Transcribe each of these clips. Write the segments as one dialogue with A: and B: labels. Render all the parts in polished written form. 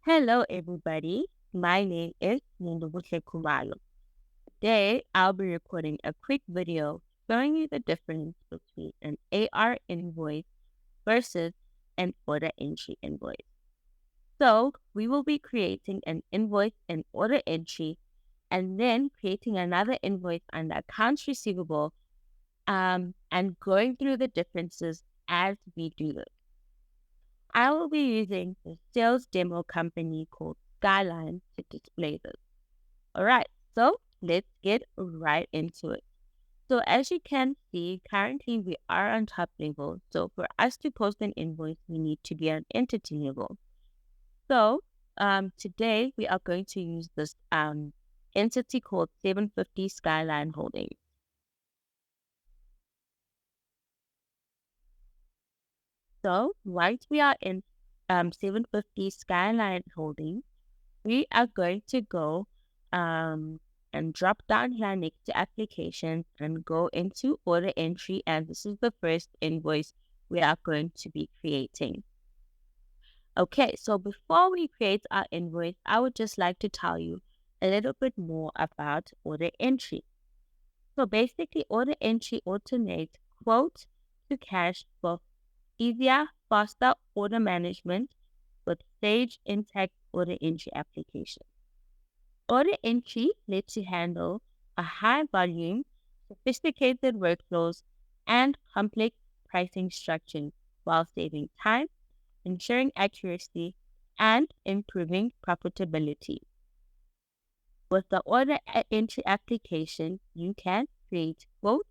A: Hello, everybody. My name is Nindubushe Kumalo. Today, I'll be recording a quick video showing you the difference between an AR invoice versus an order entry invoice. So, we will be creating an invoice and order entry and then creating another invoice under accounts receivable and going through the differences as we do this. I will be using the sales demo company called Skyline to display this. All right, so let's get right into it. So as you can see, currently we are on top level. So for us to post an invoice, we need to be on entity level. So today we are going to use this entity called 750 Skyline Holdings. So once we are in 750 Skyline Holdings, we are going to go and drop down here next to applications and go into order entry. And this is the first invoice we are going to be creating. Okay, so before we create our invoice, I would just like to tell you a little bit more about order entry. So basically, order entry automates quote to cash for easier, faster order management with Sage Intacct order entry application. Order entry lets you handle a high volume, sophisticated workflows, and complex pricing structures while saving time, ensuring accuracy, and improving profitability. With the order entry application, you can create quotes,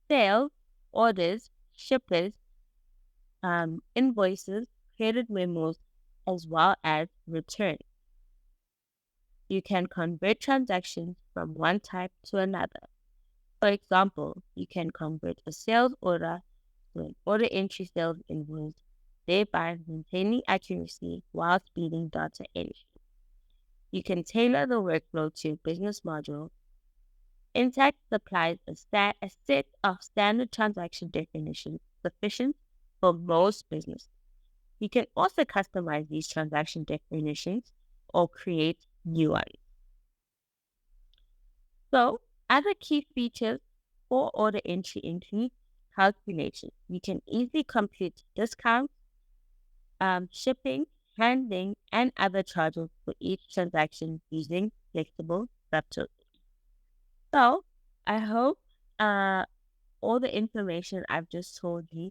A: sales, orders, shippers, invoices, credit memos, as well as returns. You can convert transactions from one type to another. For example, you can convert a sales order to an order entry sales invoice, thereby maintaining accuracy while speeding data entry. You can tailor the workflow to your business model. Intacct supplies a set of standard transaction definitions sufficient for most businesses. You can also customize these transaction definitions or create new ones. So, other key features for order entry include calculation. You can easily compute discounts, shipping, handling, and other charges for each transaction using flexible subtotals. So, I hope all the information I've just told you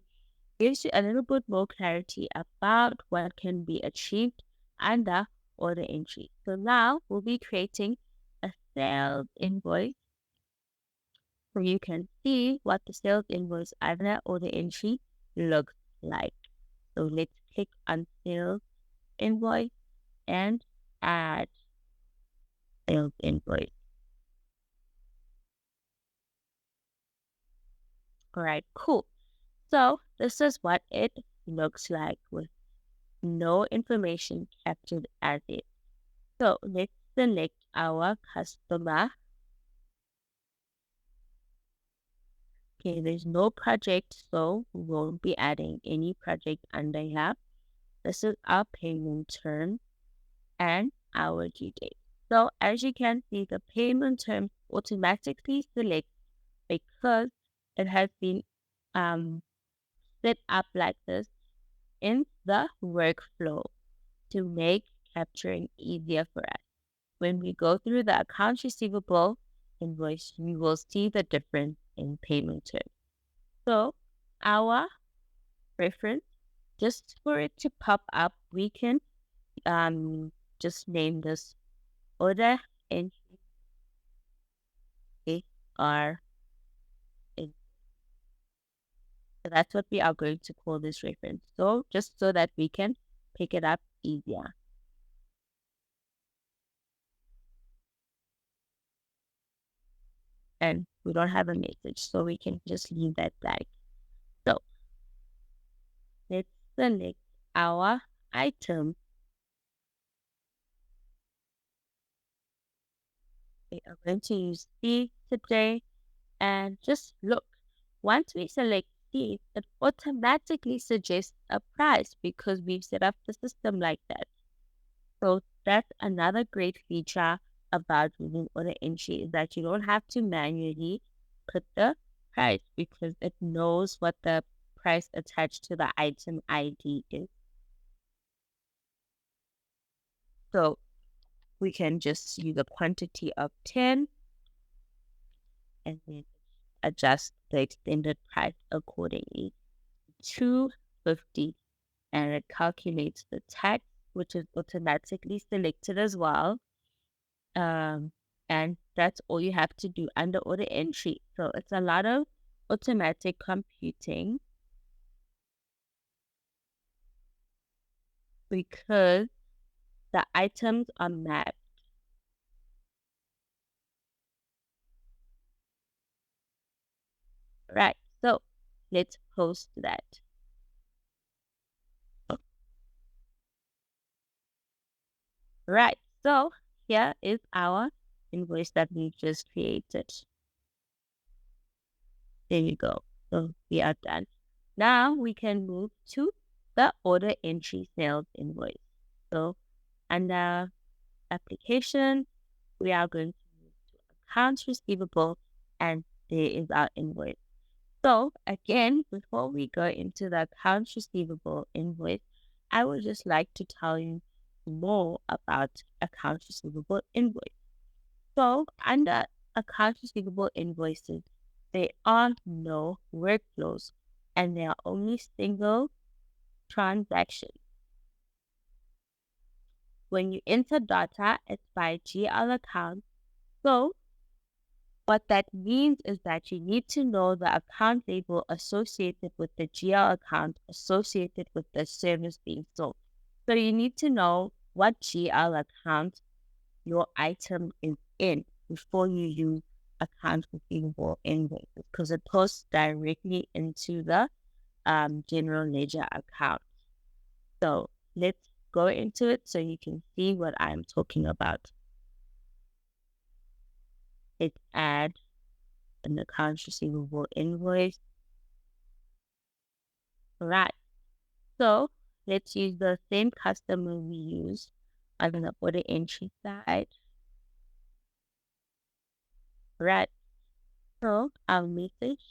A: gives you a little bit more clarity about what can be achieved under order entry. So now we'll be creating a sales invoice so you can see what the sales invoice under order entry looks like. So let's click on sales invoice and add sales invoice. All right, cool. So this is what it looks like with no information captured as it. So let's select our customer. Okay, there's no project, so we won't be adding any project under here. This is our payment term and our due date. So as you can see, the payment term automatically selects because it has been set up like this in the workflow to make capturing easier for us. When we go through the accounts receivable invoice, we will see the difference in payment terms. So our reference, just for it to pop up, we can just name this order entry AR. So that's what we are going to call this reference. So just so that we can pick it up easier. And we don't have a message, so we can just leave that blank. So let's select our item. We are going to use C today and just look. Once we select C, it automatically suggests a price because we've set up the system like that. So that's another great feature about using order entry is that you don't have to manually put the price because it knows what the price attached to the item ID is. So we can just use a quantity of 10 and then adjust the extended price accordingly. 250, and it calculates the tax, which is automatically selected as well. And that's all you have to do under order entry. So it's a lot of automatic computing because the items are mapped. Right. So let's post that. Right. So here is our invoice that we just created. There you go. So we are done. Now we can move to the order entry sales invoice. So under application, we are going to move to accounts receivable, and there is our invoice. So again, before we go into the accounts receivable invoice, I would just like to tell you more about accounts receivable invoice. So under accounts receivable invoices, there are no workflows and there are only single transactions. When you enter data, it's by GL account. So what that means is that you need to know the account label associated with the GL account associated with the service being sold. So you need to know what GL account your item is in before you use account receivable invoices because it posts directly into the general ledger account. So let's go into it so you can see what I'm talking about. Let's add an accounts receivable invoice. Right. So let's use the same customer we used on the order entry side. Right. So our message,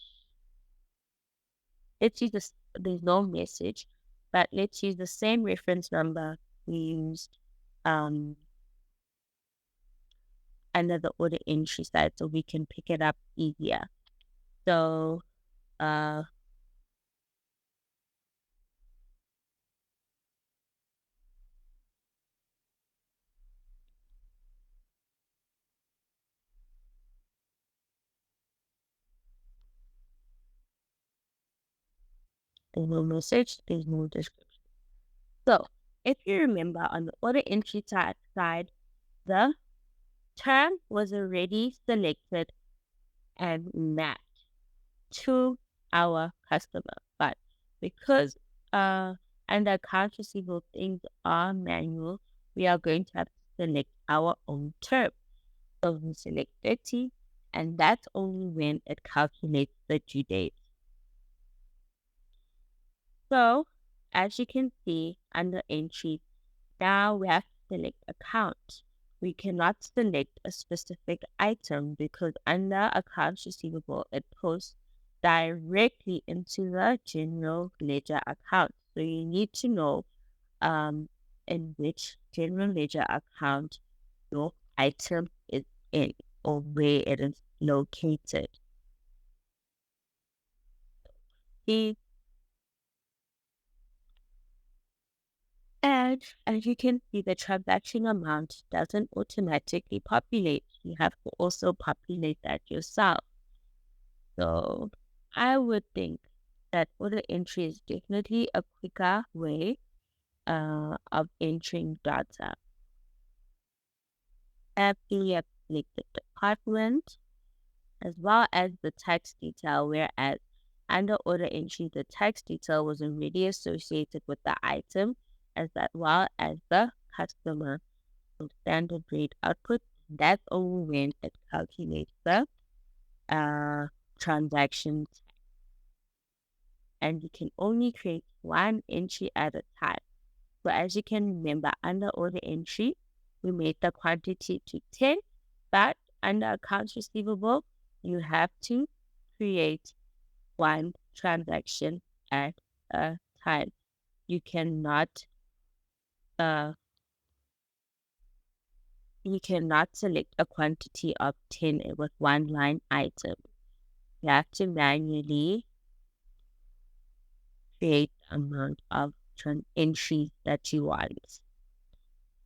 A: let's use this, there's no message, but let's use the same reference number we used under the order entry side so we can pick it up easier. So uh there's no message, there's no description. So if you remember on the order entry side, the term was already selected and mapped to our customer. But because under accounts receivable things are manual, we are going to have to select our own term. So we select 30, and that's only when it calculates the due date. So as you can see under entry, now we have to select account. We cannot select a specific item because under accounts receivable, it posts directly into the general ledger account. So you need to know in which general ledger account your item is in or where it is located. See, and as you can see, the transaction amount doesn't automatically populate. You have to also populate that yourself. So I would think that order entry is definitely a quicker way of entering data. After you have selected the department as well as the tax detail, whereas under order entry, the tax detail was already associated with the item as well as the customer. So standard rate output, that's only when it calculates the transaction, and you can only create one entry at a time. So as you can remember, under order entry, we made the quantity to 10, but under accounts receivable, you have to create one transaction at a time. You cannot uh, select a quantity of 10 with one line item. You have to manually create the amount of entries that you want.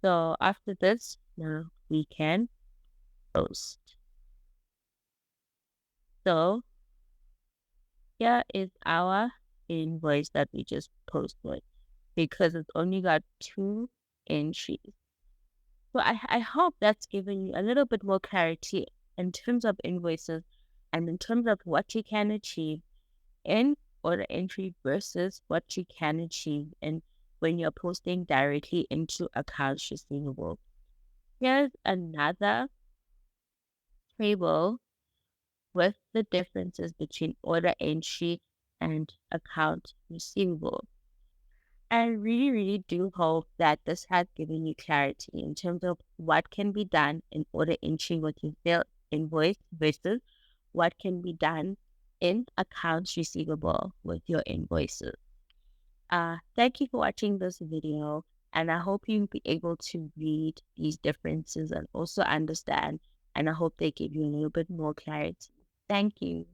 A: So after this, now we can post. So here is our invoice that we just posted because it's only got 2 entries. So I hope that's given you a little bit more clarity in terms of invoices and in terms of what you can achieve in order entry versus what you can achieve in when you're posting directly into accounts receivable. Here's another table with the differences between order entry and account receivable. I really, really do hope that this has given you clarity in terms of what can be done in order entry with your sale invoice versus what can be done in accounts receivable with your invoices. Thank you for watching this video, and I hope you'll be able to read these differences and also understand, and I hope they give you a little bit more clarity. Thank you.